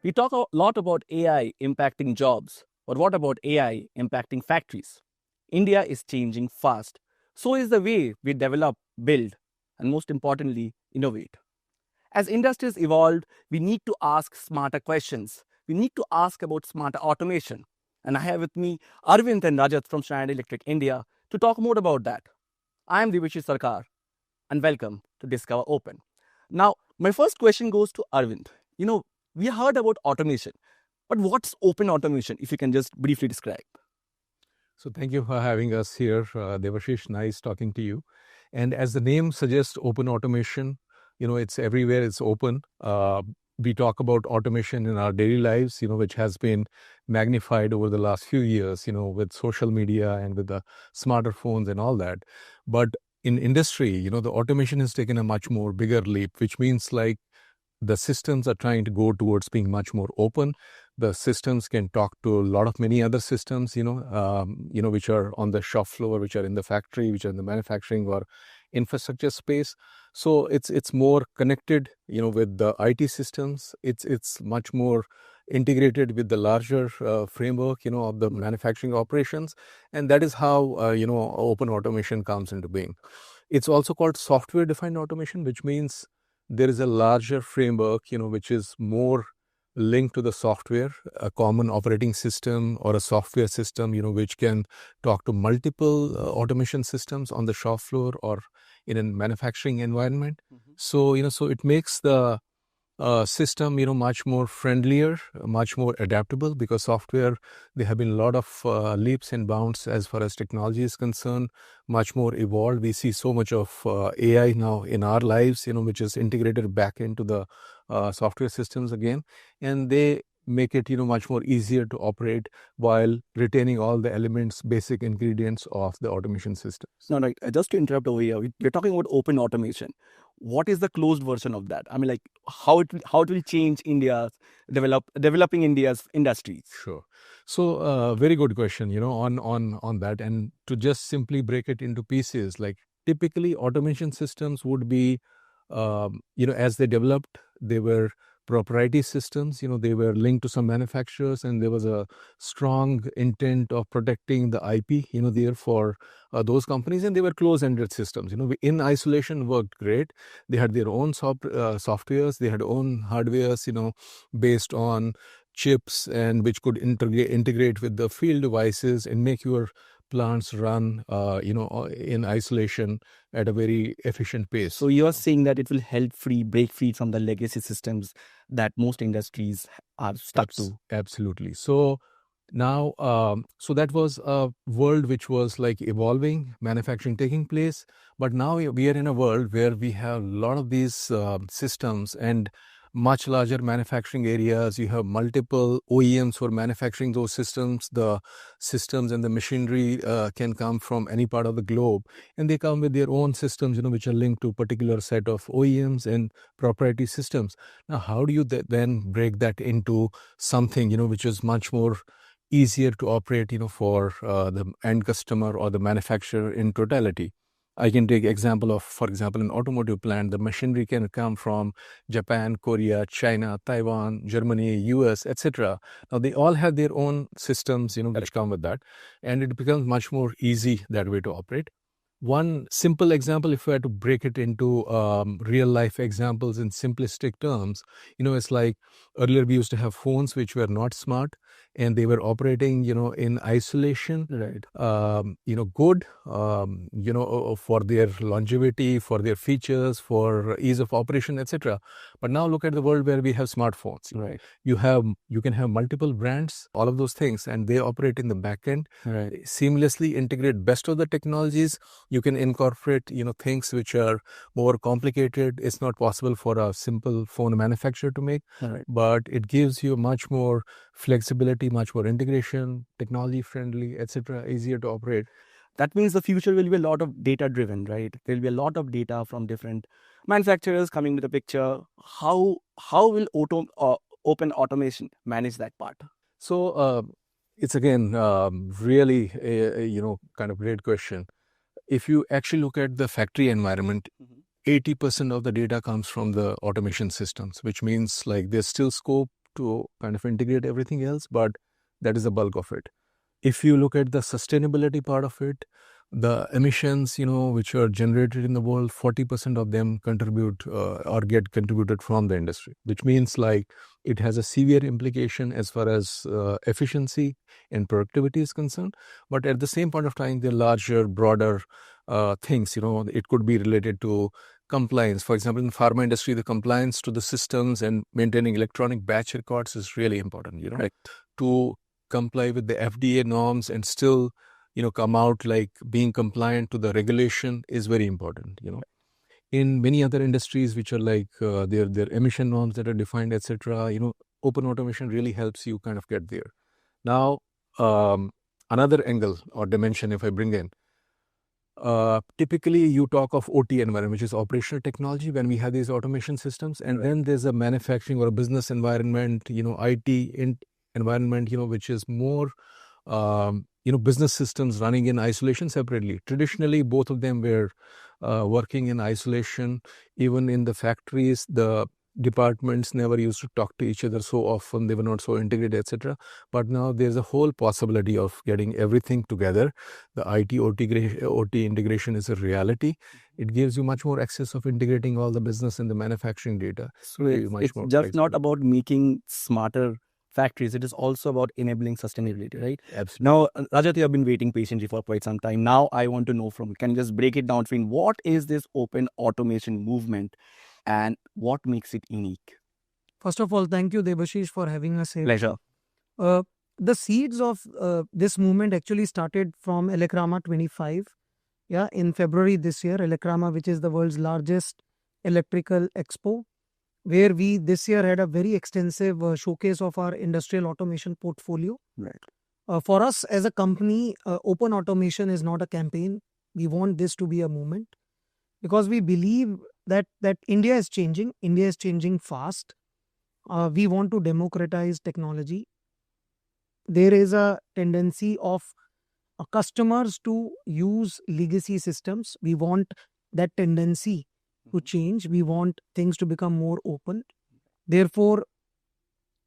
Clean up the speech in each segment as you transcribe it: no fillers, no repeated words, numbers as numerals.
We talk a lot about AI impacting jobs, but what about AI impacting factories? India is changing fast. So is the way we develop, build, and most importantly, innovate. As industries evolve, we need to ask smarter questions. We need to ask about smarter automation. And I have with me Arvind and Rajat from Schneider Electric India to talk more about that. I am Divishi Sarkar and welcome to Discover Open. Now, my first question goes to Arvind. We heard about automation, but what's open automation, if you can just briefly describe? So thank you for having us here, Devashish. Nice talking to you. And as the name suggests, open automation, it's everywhere, it's open. We talk about automation in our daily lives, which has been magnified over the last few years, with social media and with the smarter phones and all that. But in industry, the automation has taken a much more bigger leap, which means like the systems are trying to go towards being much more open. The systems can talk to a lot of many other systems, which are on the shop floor, which are in the factory, which are in the manufacturing or infrastructure space. So it's more connected, with the IT systems. It's much more integrated with the larger framework, of the manufacturing operations, and that is how open automation comes into being. It's also called software-defined automation, which means there is a larger framework, which is more linked to the software, a common operating system or a software system, which can talk to multiple automation systems on the shop floor or in a manufacturing environment. So it makes the system, much more friendlier, much more adaptable, because software, there have been a lot of leaps and bounds as far as technology is concerned, much more evolved. We see so much of AI now in our lives, which is integrated back into the software systems again, and they make it, much more easier to operate while retaining all the elements, basic ingredients of the automation systems. No, just to interrupt over here, we're talking about open automation. What is the closed version of that? I mean, like how it will change developing India's industries? Sure. So very good question, on that. And to just simply break it into pieces, like typically automation systems would be, as they developed, they were proprietary systems, they were linked to some manufacturers, and there was a strong intent of protecting the IP, there for those companies, and they were closed-ended systems. In isolation worked great. They had their own softwares, they had own hardwares, based on chips, and which could integrate with the field devices and make your plants run, in isolation at a very efficient pace. So you're saying that it will break free from the legacy systems that most industries are stuck to. Absolutely. So now, so that was a world which was like evolving, manufacturing taking place. But now we are in a world where we have a lot of these systems and much larger manufacturing areas. You have multiple OEMs for manufacturing those systems. The systems and the machinery can come from any part of the globe, and they come with their own systems, which are linked to a particular set of OEMs and proprietary systems. Now, how do you then break that into something, which is much more easier to operate, for the end customer or the manufacturer in totality? I can take for example, an automotive plant. The machinery can come from Japan, Korea, China, Taiwan, Germany, US, etc. Now, they all have their own systems, which come with that, and it becomes much more easy that way to operate. One simple example, if we had to break it into real life examples in simplistic terms, it's like earlier we used to have phones which were not smart, and they were operating, in isolation, Right. Good, for their longevity, for their features, for ease of operation, etc. But now look at the world where we have smartphones. Right. You can have multiple brands, all of those things, and they operate in the back end, Right. seamlessly integrate best of the technologies. You can incorporate, things which are more complicated. It's not possible for a simple phone manufacturer to make, Right. but it gives you much more flexibility, much more integration, technology friendly, etc., easier to operate. That means the future will be a lot of data driven, right? There will be a lot of data from different manufacturers coming with a picture. How will open automation manage that part? So it's again really a kind of great question. If you actually look at the factory environment, 80% of the data comes from the automation systems, which means like there's still scope to kind of integrate everything else, but that is the bulk of it. If you look at the sustainability part of it, the emissions, which are generated in the world, 40% of them contribute or get contributed from the industry, which means like it has a severe implication as far as efficiency and productivity is concerned. But at the same point of time, the larger, broader things, it could be related to compliance. For example, in pharma industry, the compliance to the systems and maintaining electronic batch records is really important, Right. to comply with the FDA norms and still, come out like being compliant to the regulation is very important, In many other industries, which are like their emission norms that are defined, etc., open automation really helps you kind of get there. Now, another angle or dimension, if I bring in, typically you talk of OT environment, which is operational technology, when we have these automation systems, and then there's a manufacturing or a business environment, IT environment, which is more, business systems running in isolation separately. Traditionally, both of them were working in isolation. Even in the factories, the departments never used to talk to each other so often. They were not so integrated, etc. But now there's a whole possibility of getting everything together. The OT integration is a reality. It gives you much more access of integrating all the business and the manufacturing data. So it's just not about making smarter factories. It is also about enabling sustainability, right? Absolutely. Now, Rajat, you have been waiting patiently for quite some time. Now, I want to know from you, can you just break it down between what is this open automation movement and what makes it unique? First of all, thank you, Debashish, for having us here. Pleasure. The seeds of this movement actually started from Elecrama 25. Yeah, in February this year, Elecrama, which is the world's largest electrical expo, where we this year had a very extensive showcase of our industrial automation portfolio. Right. For us as a company, open automation is not a campaign. We want this to be a movement because we believe that India is changing. India is changing fast. We want to democratize technology. There is a tendency of customers to use legacy systems. We want that tendency to change. We want things to become more open. Therefore,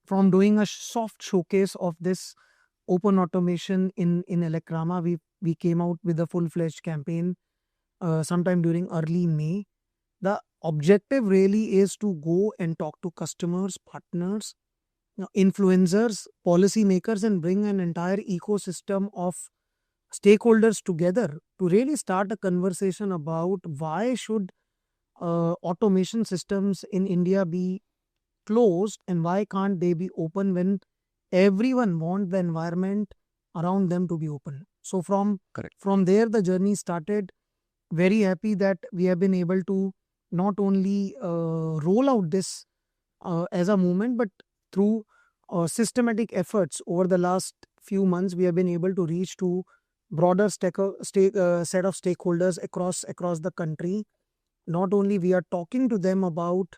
from doing a soft showcase of this open automation in Elecrama, we came out with a full-fledged campaign sometime during early May. The objective really is to go and talk to customers, partners, influencers, policymakers, and bring an entire ecosystem of stakeholders together to really start a conversation about why should automation systems in India be closed and why can't they be open when everyone wants the environment around them to be open. So from there, the journey started. Very happy that we have been able to not only roll out this as a movement, but through systematic efforts over the last few months, we have been able to reach to broader set of stakeholders across the country. Not only we are talking to them about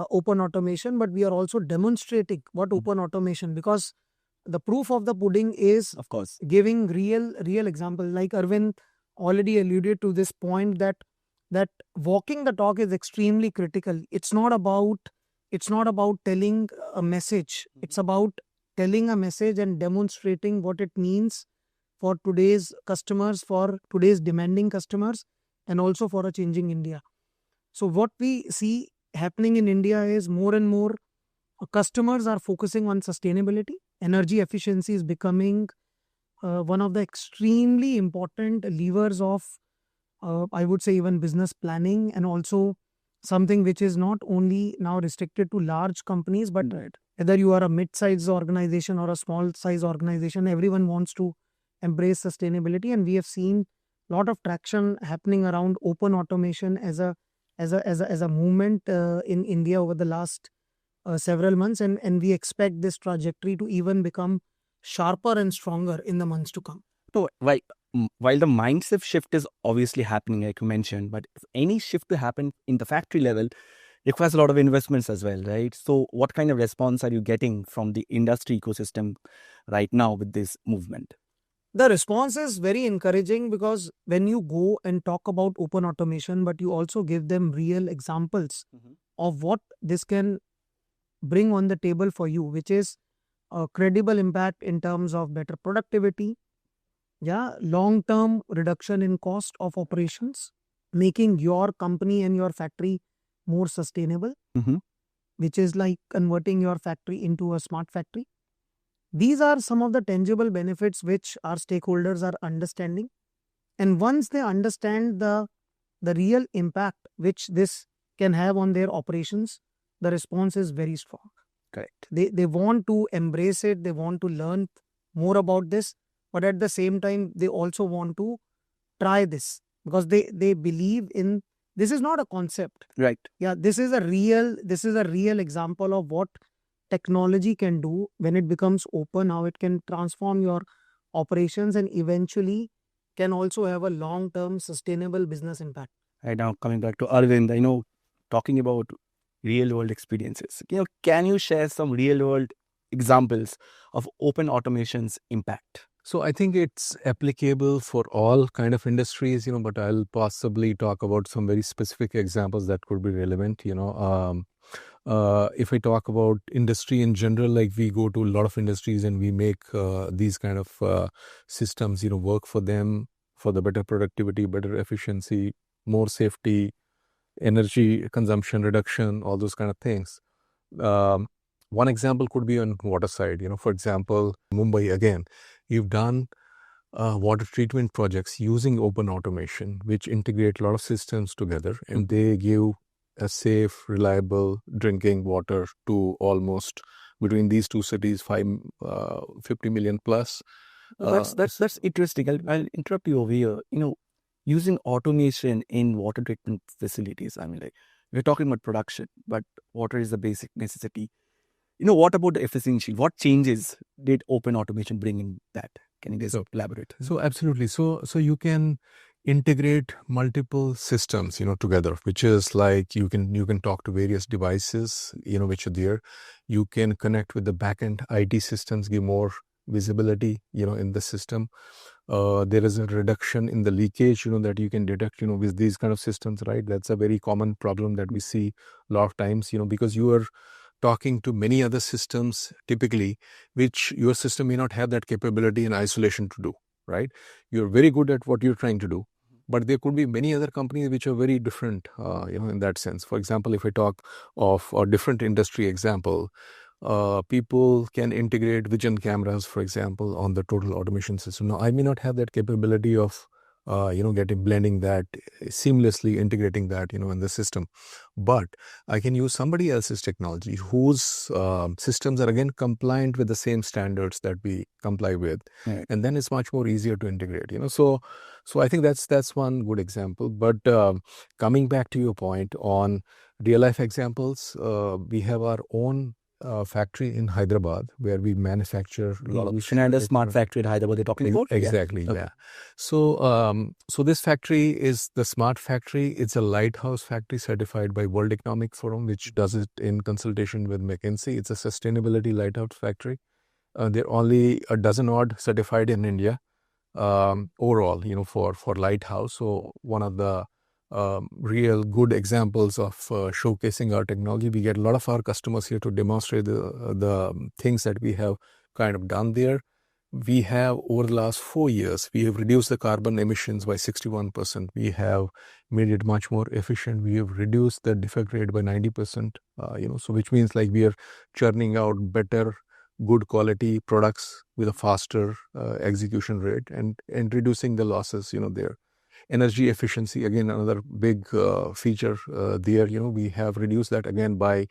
open automation, but we are also demonstrating what open automation, because the proof of the pudding is, of course, giving real example. Like Arvind already alluded to this point that walking the talk is extremely critical. It's not about telling a message. It's about telling a message and demonstrating what it means for today's customers, for today's demanding customers, and also for a changing India. So what we see happening in India is more and more customers are focusing on sustainability. Energy efficiency is becoming one of the extremely important levers of, I would say, even business planning, and also something which is not only now restricted to large companies, but whether you are a mid-sized organization or a small-size organization, everyone wants to embrace sustainability. And we have seen a lot of traction happening around open automation as a movement in India over the last several months, and we expect this trajectory to even become sharper and stronger in the months to come. So, while the mindset shift is obviously happening, like you mentioned, but if any shift to happen in the factory level, requires a lot of investments as well, right? So, what kind of response are you getting from the industry ecosystem right now with this movement? The response is very encouraging, because when you go and talk about open automation, but you also give them real examples of what this can bring on the table for you, which is a credible impact in terms of better productivity, long-term reduction in cost of operations, making your company and your factory more sustainable, which is like converting your factory into a smart factory. These are some of the tangible benefits which our stakeholders are understanding. And once they understand the real impact which this can have on their operations, the response is very strong. Correct. They want to embrace it, they want to learn more about this, but at the same time, they also want to try this because they believe in this is not a concept. Right. Yeah, this is a real example of what technology can do when it becomes open, how it can transform your operations and eventually can also have a long-term sustainable business impact. Right, now coming back to Arvind, talking about real world experiences, can you share some real world examples of open automation's impact? So I think it's applicable for all kind of industries, but I'll possibly talk about some very specific examples that could be relevant. If I talk about industry in general, like we go to a lot of industries and we make these kind of systems, work for them for the better productivity, better efficiency, more safety, energy consumption reduction, all those kind of things. One example could be on water side. For example, Mumbai again, you've done water treatment projects using open automation, which integrate a lot of systems together, and they give a safe, reliable drinking water to almost between these two cities, 50 million plus. That's interesting. I'll interrupt you over here. Using automation in water treatment facilities. We're talking about production, but water is the basic necessity. What about the efficiency? What changes did open automation bring in that? Can you just elaborate? So absolutely. So you can integrate multiple systems, together, which is like you can talk to various devices, which are there. You can connect with the backend IT systems, give more visibility, in the system. There is a reduction in the leakage, that you can detect, with these kind of systems, right? That's a very common problem that we see a lot of times, because you are talking to many other systems typically, which your system may not have that capability in isolation to do, right? You're very good at what you're trying to do, but there could be many other companies which are very different, in that sense. For example, if I talk of a different industry example, people can integrate vision cameras, for example, on the total automation system. Now, I may not have that capability of blending that seamlessly, integrating that, in the system. But I can use somebody else's technology whose systems are again compliant with the same standards that we comply with. Right. And then it's much more easier to integrate, So I think that's one good example. But coming back to your point on real life examples, we have our own factory in Hyderabad where we manufacture a lot of Schneider smart factory in Hyderabad they're talking about? Exactly, Yeah. yeah. So this factory is the smart factory. It's a lighthouse factory certified by World Economic Forum, which does it in consultation with McKinsey. It's a sustainability lighthouse factory. There are only a dozen odd certified in India overall, for lighthouse. So one of the real good examples of showcasing our technology. We get a lot of our customers here to demonstrate the things that we have kind of done there. We have, over the last 4 years, we have reduced the carbon emissions by 61%. We have made it much more efficient. We have reduced the defect rate by 90%, so which means like we are churning out better, good quality products with a faster execution rate and reducing the losses, there. Energy efficiency, again, another big feature there. We have reduced that again by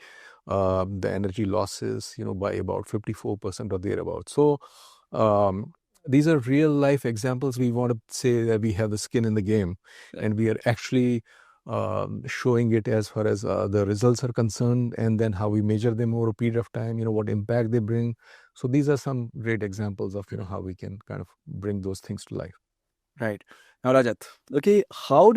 the energy losses, by about 54% or thereabouts. So these are real life examples. We want to say that we have the skin in the game, and we are actually showing it as far as the results are concerned, and then how we measure them over a period of time, what impact they bring. So these are some great examples of, how we can kind of bring those things to life. Right. Now, Rajat, okay, how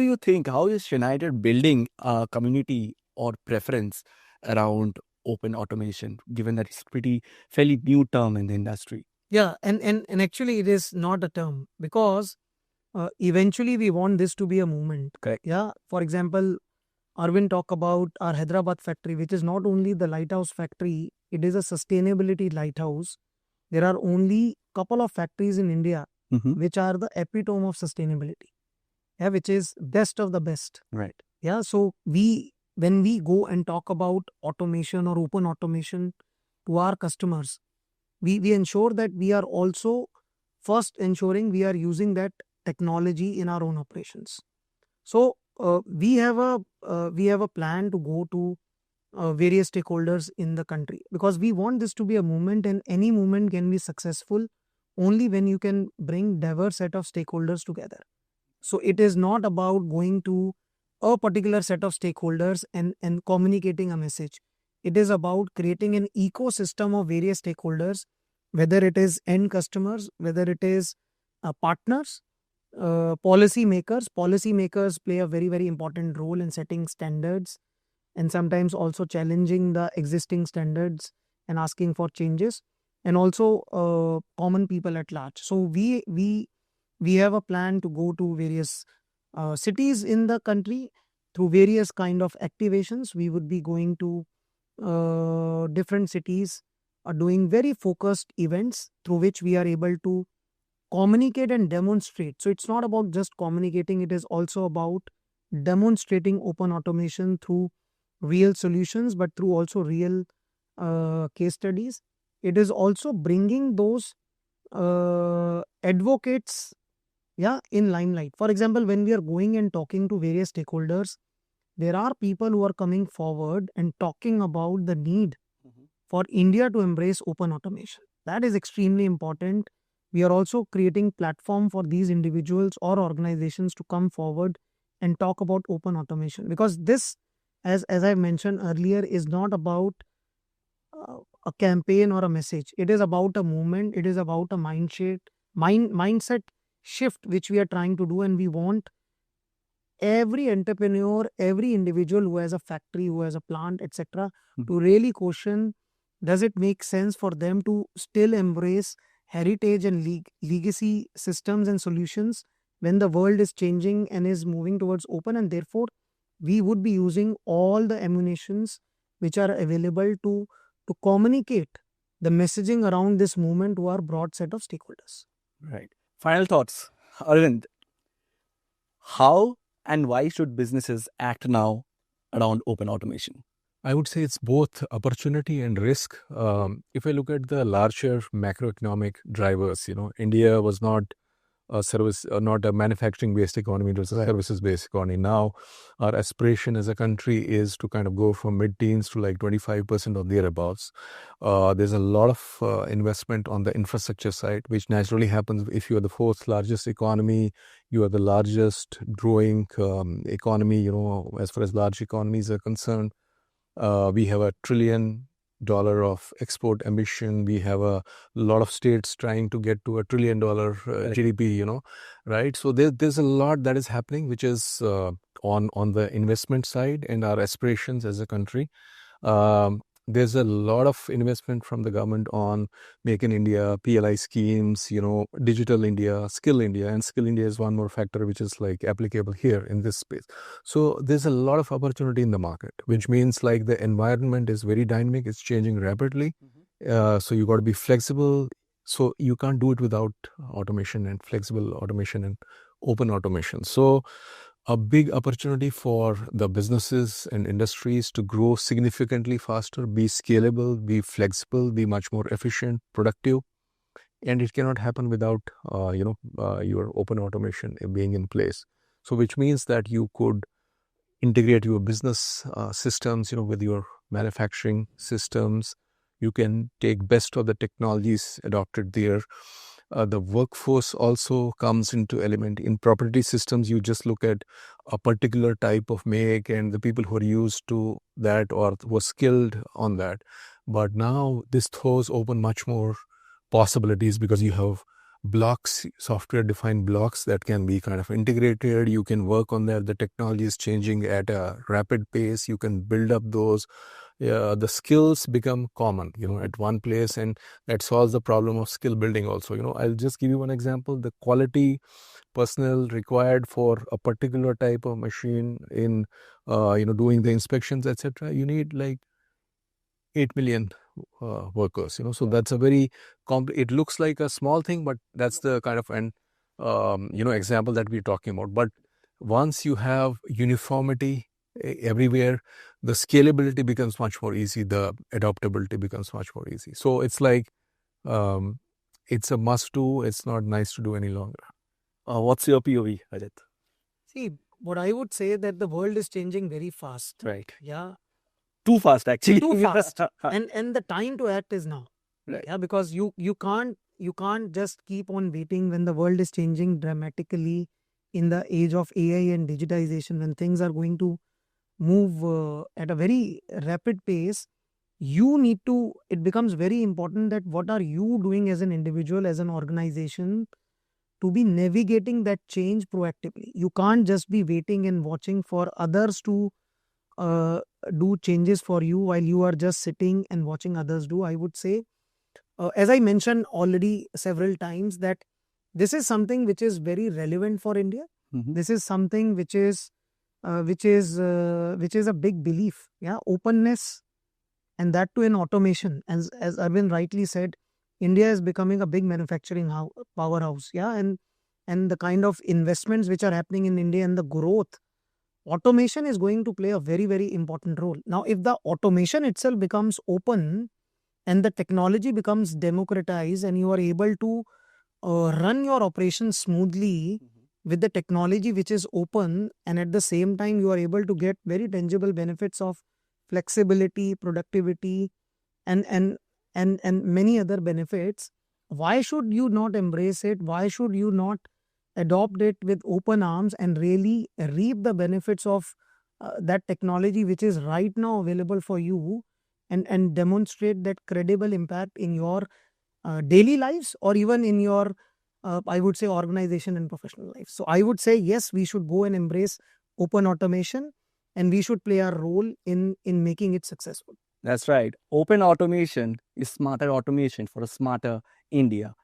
is Schneider building a community or preference around open automation, given that it's fairly new term in the industry? Yeah, and actually it is not a term because eventually we want this to be a movement. Correct. Yeah, for example, Arvind talk about our Hyderabad factory, which is not only the lighthouse factory, it is a sustainability lighthouse. There are only couple of factories in India which are the epitome of sustainability, yeah, which is best of the best. Right. Yeah, so when we go and talk about automation or open automation to our customers, we ensure that we are also first ensuring we are using that technology in our own operations. So we have a plan to go to various stakeholders in the country, because we want this to be a movement, and any movement can be successful only when you can bring diverse set of stakeholders together. So it is not about going to a particular set of stakeholders and communicating a message. It is about creating an ecosystem of various stakeholders, whether it is end customers, whether it is partners, policy makers. Policy makers play a very, very important role in setting standards and sometimes also challenging the existing standards and asking for changes, and also common people at large. So we have a plan to go to various cities in the country through various kind of activations. We would be going to different cities, doing very focused events through which we are able to communicate and demonstrate. So it's not about just communicating, it is also about demonstrating open automation through real solutions, but through also real case studies. It is also bringing those advocates, yeah, in limelight. For example, when we are going and talking to various stakeholders, there are people who are coming forward and talking about the need for India to embrace open automation. That is extremely important. We are also creating platform for these individuals or organizations to come forward and talk about open automation, because this, as I mentioned earlier, is not about a campaign or a message. It is about a movement. It is about a mindset shift which we are trying to do, and we want every entrepreneur, every individual who has a factory, who has a plant, etc., to really question, does it make sense for them to still embrace heritage and legacy systems and solutions when the world is changing and is moving towards open? And therefore we would be using all the ammunitions which are available to communicate the messaging around this movement to our broad set of stakeholders. Right. Final thoughts, Arvind. How and why should businesses act now around open automation? I would say it's both opportunity and risk. If I look at the larger macroeconomic drivers, India was not not a manufacturing-based economy, it was a services-based economy. Now, our aspiration as a country is to kind of go from mid-teens to like 25% or thereabouts. There's a lot of investment on the infrastructure side, which naturally happens if you are the fourth largest economy, you are the largest growing economy, as far as large economies are concerned. We have $1 trillion of export ambition. We have a lot of states trying to get to $1 trillion GDP, right? So there's a lot that is happening, which is on the investment side and our aspirations as a country. There's a lot of investment from the government on Make in India, PLI schemes, Digital India, Skill India, and Skill India is one more factor which is like applicable here in this space. So there's a lot of opportunity in the market, which means like the environment is very dynamic, it's changing rapidly. So you got to be flexible. So you can't do it without automation and flexible automation and open automation. So a big opportunity for the businesses and industries to grow significantly faster, be scalable, be flexible, be much more efficient, productive. And it cannot happen without, your open automation being in place. So which means that you could integrate your business systems, with your manufacturing systems. You can take best of the technologies adopted there. The workforce also comes into element. In property systems, you just look at a particular type of make and the people who are used to that or were skilled on that. But now this throws open much more possibilities because you have blocks, software-defined blocks that can be kind of integrated. You can work on that. The technology is changing at a rapid pace. You can build up those, the skills become common, at one place, and that solves the problem of skill building also. I'll just give you one example. The quality personnel required for a particular type of machine in, doing the inspections, etc. You need like 8 million workers, so that's a very it looks like a small thing, but that's the kind of example that we're talking about. But once you have uniformity everywhere, the scalability becomes much more easy, the adaptability becomes much more easy. So it's like it's a must do, it's not nice to do any longer. What's your POV, Rajat? See, what I would say that the world is changing very fast. Right. Yeah. Too fast, actually. Too fast. and the time to act is now. Right. Yeah, because you can't just keep on waiting when the world is changing dramatically in the age of AI and digitization, when things are going to move at a very rapid pace. It becomes very important that what are you doing as an individual, as an organization, to be navigating that change proactively. You can't just be waiting and watching for others to do changes for you while you are just sitting and watching others do. I would say, as I mentioned already several times, that this is something which is very relevant for India. Mhm. This is something which is a big belief. Yeah, openness, and that to an automation. As Arvind rightly said, India is becoming a big manufacturing powerhouse. Yeah, and the kind of investments which are happening in India and the growth, automation is going to play a very, very important role. Now, if the automation itself becomes open and the technology becomes democratized, and you are able to run your operations smoothly with the technology which is open, and at the same time you are able to get very tangible benefits of flexibility, productivity, and many other benefits, why should you not embrace it? Why should you not adopt it with open arms and really reap the benefits of that technology which is right now available for you, and demonstrate that credible impact in your daily lives, or even in your I would say organization and professional life. So I would say yes, we should go and embrace open automation, and we should play our role in making it successful. That's right. Open automation is smarter automation for a smarter India.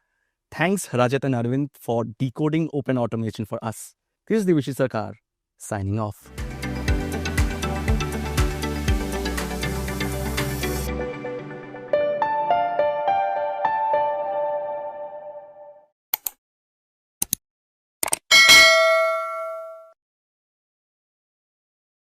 Thanks, Rajat and Arvind, for decoding open automation for us. This is Divishi Sarkar, signing off.